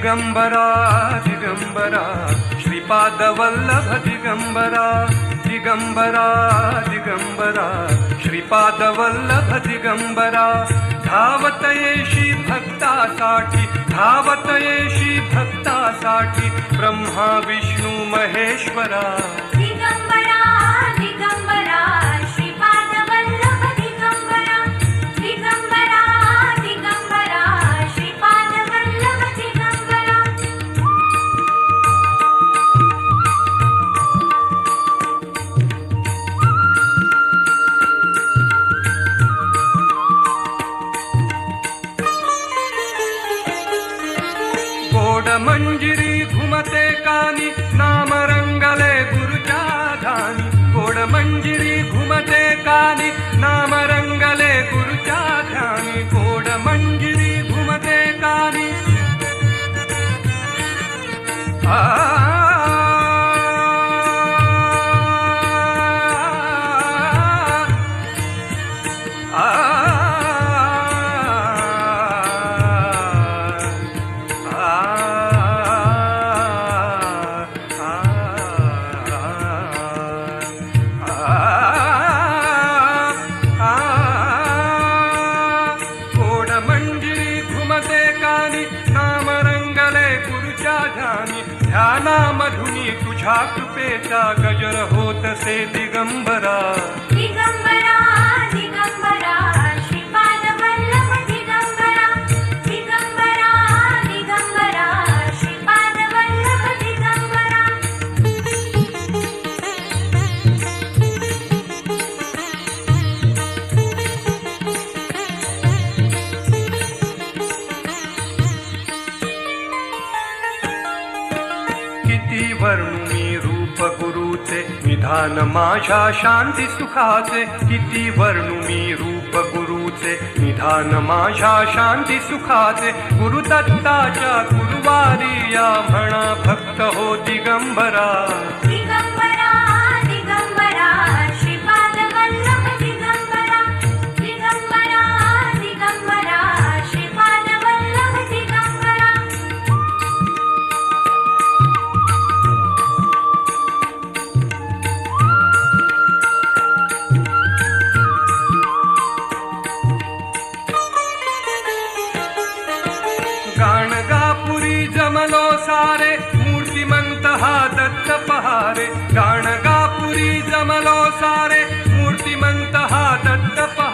दिगंबरा दिगंबरा श्रीपादवल्लभ दिगंबरा दिगंबरा दिगंबरा श्रीपादवल्लभ दिगंबरा धावत येशी भक्तासाठी धावत येशी भक्तासाठी ब्रह्मा विष्णू महेश्वरा दिगंबरा दिगंबरा श्रीपादवल्लभ दिगंबरा दिगंबरा दिगंबरा श्रीपादवल्लभ दिगंबरा गोड मंजिरी घुमते कानी नाम रंगले गुरुच्या ध्यानी गोड मंजिरी घुमते कानी नाम रंगले गुरुच्या ध्यानी गोड मंजिरी घुमते कानी ध्यानामधुनी तुझ्या कृपेचा गजर होतसे दिगंबरा दिगंबरा दिगंबरा श्रीपादवल्लभ दिगंबरा दिगंबरा दिगंबरा श्रीपादवल्लभ दिगंबरा किती वर्णू मी रूप गुरुचे निधान माझ्या शांती सुखाचे किती वर्णू मी रूप गुरुचे निधान माझ्या शांती सुखाचे गुरुदत्ताच्या गुरुवारी या म्हणा भक्त हो दिगंबरा दिगंबरा दिगंबरा श्रीपादवल्लभ दिगंबरा दिगंबरा दिगंबरा श्रीपादवल्लभ दिगंबरा गाणगापुरी जमलो सारे मूर्तिमंत हा दत्त पहारे गाणगापुरी जमलो सारे मूर्तिमंत हा दत्त पहारे